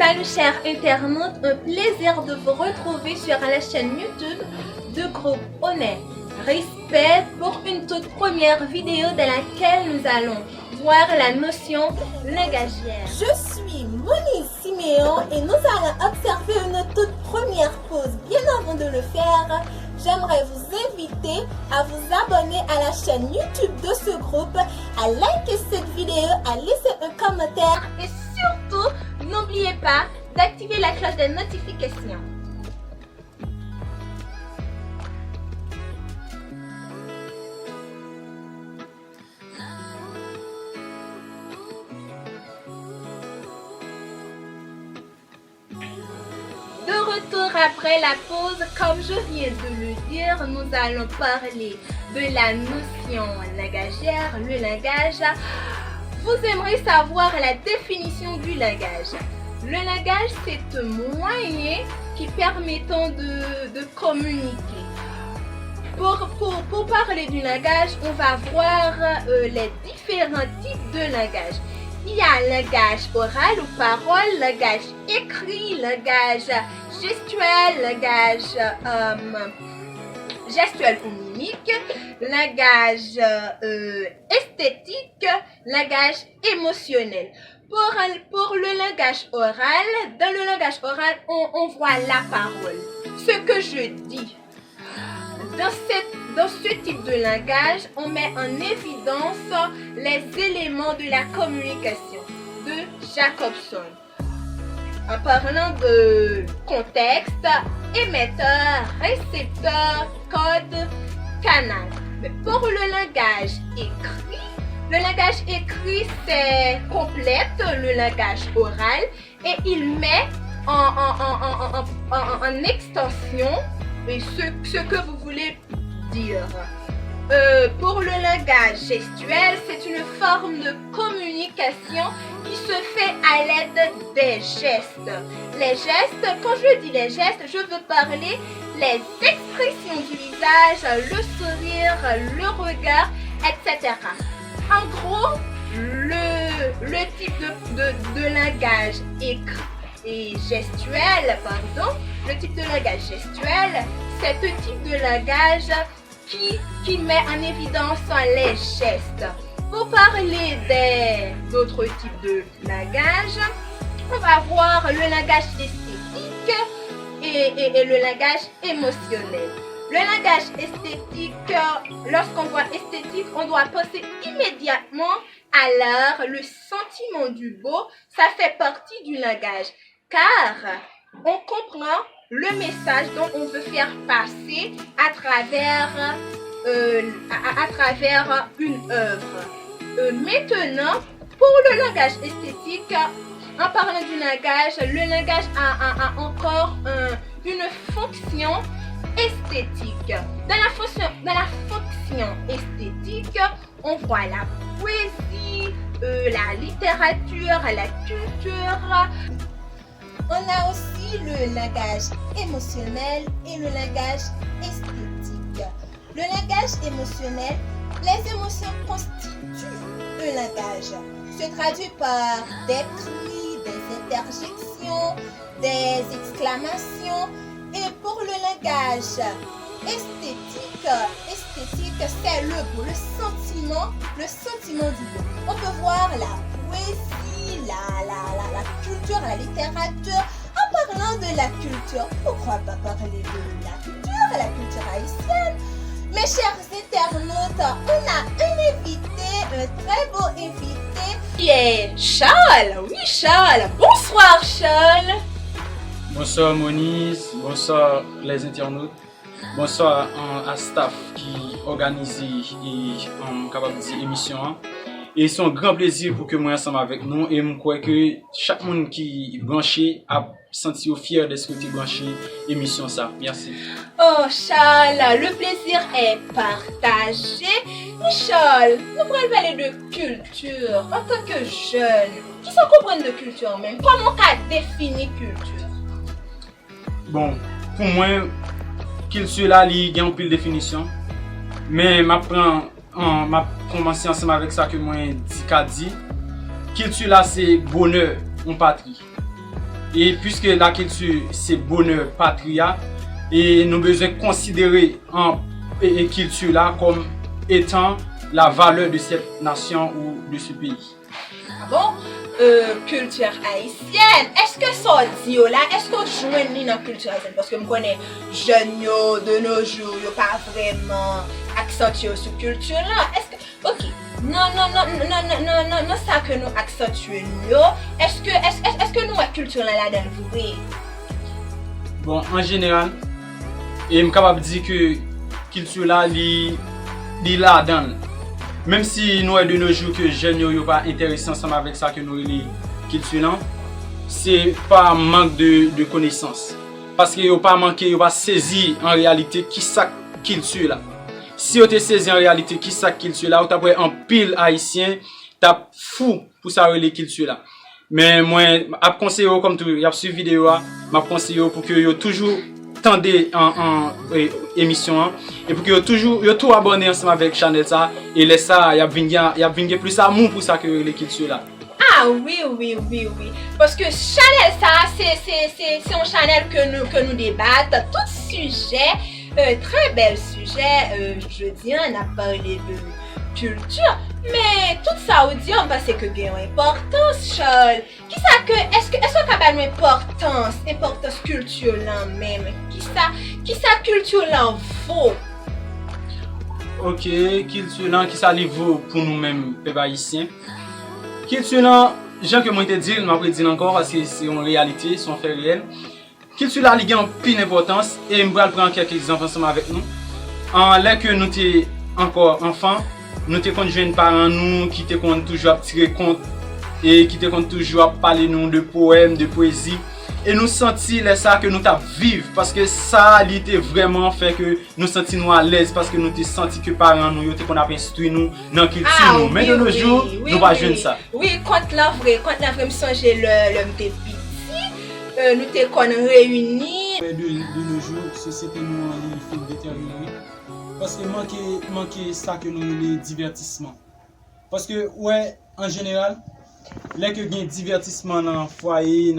Salut chers internautes, un plaisir de vous retrouver sur la chaîne YouTube de Groupe Honnête Respect pour une toute première vidéo dans laquelle nous allons voir la notion langagière. Je suis Monique Siméon et nous allons observer une toute première pause. Bien avant de le faire, j'aimerais vous inviter à vous abonner à la chaîne YouTube de ce groupe, à liker cette vidéo, à laisser un commentaire et surtout, n'oubliez pas d'activer la cloche de notification. De retour après la pause, comme je viens de le dire, nous allons parler de la notion langagière, le langage. Vous aimerez savoir la définition du langage. Le langage, c'est un moyen qui permet de communiquer. Pour parler du langage, on va voir les différents types de langage. Il y a langage oral ou parole, langage écrit, langage gestuel, langage gestuel ou mimique, langage esthétique, langage émotionnel. Pour le langage oral, dans le langage oral, on voit la parole. Ce que je dis. Dans ce type de langage, on met en évidence les éléments de la communication de Jacobson. En parlant de contexte, émetteur, récepteur, code, canal. Mais pour le langage écrit, c'est complète le langage oral et il met en extension ce que vous voulez dire. Pour le langage gestuel, c'est une forme de communication qui se fait à l'aide des gestes. Les gestes, quand je dis les gestes, je veux parler les expressions du visage, le sourire, le regard, etc. En gros, le type de langage écrit et gestuel, le type de langage gestuel, c'est un type de langage qui met en évidence les gestes. Pour parler d'autres types de langage, on va voir le langage esthétique et le langage émotionnel. Le langage esthétique, lorsqu'on voit esthétique, on doit penser immédiatement à l'art, le sentiment du beau, ça fait partie du langage. Car on comprend le message dont on veut faire passer à travers une œuvre. Maintenant, pour le langage esthétique, en parlant du langage, le langage a encore une fonction esthétique. Dans la fonction esthétique, on voit la poésie, la littérature, la culture. On a aussi le langage émotionnel et le langage esthétique. Le langage émotionnel, les émotions constituent un langage. Se traduit par des cris, des interjections, des exclamations. Et pour le langage esthétique, c'est le beau, le sentiment du beau. On peut voir la poésie, la culture, la littérature. En parlant de la culture, pourquoi pas parler de la culture haïtienne? Mes chers internautes, on a un invité, un très beau invité. Qui est Charles. Oui, Charles. Bonsoir, Charles. Bonsoir Moniz, bonsoir les internautes, bonsoir à staff qui organise et capable de l'émission. Et c'est un grand plaisir pour que moi ensemble avec nous et je crois que chaque monde qui est branché a senti fier de ce que tu es branché émission ça. Merci. Oh Charles, le plaisir est partagé. Charles, nous pourrions parler de culture en tant que jeune. Qui s'en comprennent de culture même? Comment on a défini culture? Bon, pour moi, culture là, il y a une pile définition. Mais m'a commencé ensemble avec ça que moi dit. Culture là, c'est bonheur en patrie. Et puisque la culture c'est bonheur, patria, et nous besoin considérer et culture là comme étant la valeur de cette nation ou de ce pays. Ah bon? Culture haïtienne, est-ce que ça dit là, est-ce que je joue dans la culture haïtienne? Parce que je connais jeunes de nos jours, ils pas vraiment accentué sur la culture là. Est-ce que, ok, non, ça que nous accentuons, est-ce que nous la culture là dans le vrai? Bon, en général, et je suis capable de dire que culture là, li là dedans. Même si nous de nos jours que les jeunes ne sont pas intéressés ensemble avec ça que nous les culture, c'est pas un manque de connaissances. Parce qu'ils n'ont pas manqué, ils n'ont pas saisi en réalité qui ça culture là. Si vous avez saisi en réalité qui ça culture là, vous avez un pile haïtien, t'as fou pour ça les culture là. Mais moi, je conseille comme tout, il y a sur vidéo, je conseille pour que vous toujours tendez en émission et pour que vous toujours tout abonné ensemble avec channel ça et laisse ça y a venir plus amour pour ça que les culture là. Ah oui. Parce que channel ça c'est un channel que nous débattons tout sujet, très bel sujet, je dis on a parlé de culture, mais tout ça au dit on pense que gagne importance Charles. Qui ça que est-ce que capable importance culture là même? Qui ça culture là vaut? OK, culture là qui ça vaut pour nous mêmes peuple haïtien. Culture là, gens que moi te dire, m'a dire encore parce que c'est une réalité, c'est un fait réel. Culture là il a une pile importance et me vais prendre quelques exemples ensemble avec nous. En là que nous t'es encore enfant, nous te compte jeunes parents nous qui te compte toujours tirer compte et qui te compte toujours parler nous de poèmes, de poésie et nous sentir ça que nous t'a vivre parce que ça était vraiment fait que nous sentir nous à l'aise parce que nous te senti que parents nous te qu'on a instruit nous dans culture nous mais de nos jours nous pas jeune ça. Oui, quand la vraie me songer le petit nous te qu'on réunis de nos jours société nous il fait détériorer parce que manquer ça que nous les divertissement. Parce que ouais, en général, les que gain divertissement dans foyer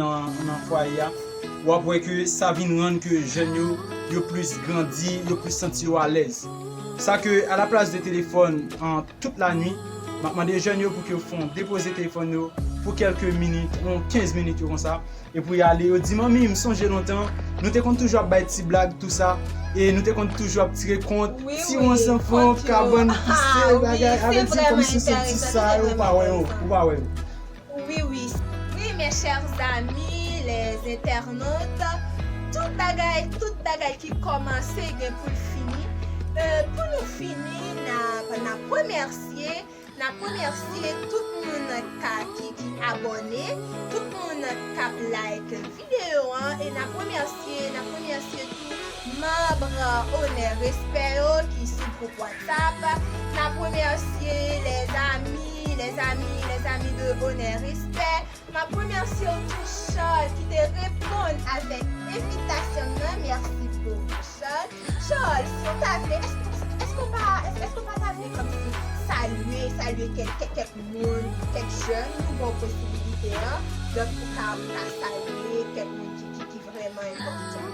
ou après que ça vient rendre que jeunes yo plus grandi, yo plus senti à l'aise. Ça que à la place de téléphone en toute la nuit, m'a demandé jeunes pour que font déposer téléphone pour quelques minutes, 15 minutes comme ça et pour y aller. Yo dit maman, me songe longtemps, nous te compte toujours bailler petite blague tout ça. Et nous te compte toujours tirer compte si on s'en fout carbone pisser bagage avec ça comme si c'était ça ou pas ouais. Oui, mes chers amis, les internautes, toute bagaille qui commence bien pour finir. Pour nous finir, n'a remercier tout le monde qui abonné, tout le monde qui like vidéo et n'a remercier tout membres honneur respect qui sont pour WhatsApp, n'a remercier les amis de honneur respect, n'a remercier tout Charles qui te répond avec invitation. Merci beaucoup Charles, s'il te plaît, est-ce qu'on va t'appeler comme si saluer quelques monde, quelques jeunes, une bonne possibilité donc pour saluer quelques monde qui est vraiment important.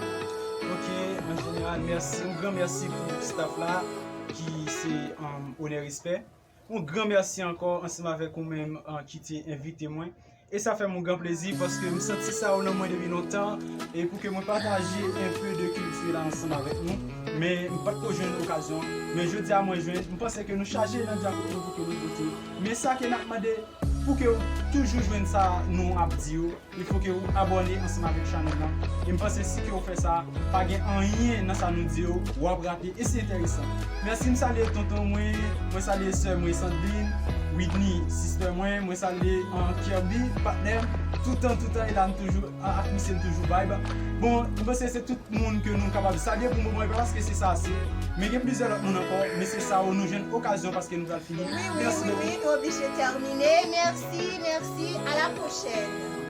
OK, en général, merci, un grand merci pour le staff là qui c'est honneur respect. Un grand merci encore ensemble avec vous-même qui t'a invité moi. Et ça fait mon grand plaisir parce que je me sens ça au moins depuis longtemps et pour que moi partager un peu de culture là ensemble avec nous. Mais pas trop jeune occasion. Mais je dis à moi je pense que nous charger dans diapo pour que nous voter. Mais ça que n'a demandé pour que vous toujours joindre ça nous abdio, il faut que vous abonnez ensemble avec channel là. Et je pense que si vous faites ça, pas gain rien dans ça nous dit ou rater et c'est intéressant. Merci me saluer tonton moi saluer sœur moi Sandrine, Whitney sister moi saluer Kirby partner tout le temps il a toujours admission toujours vibe. Bon, je pense que c'est tout le monde que nous capable de saluer pour moi parce que c'est ça c'est. Mais il y a plusieurs autres monde encore, mais c'est ça où nous avons une occasion parce que nous allons finir. Oui, nous obligés de terminer. Merci, à la prochaine.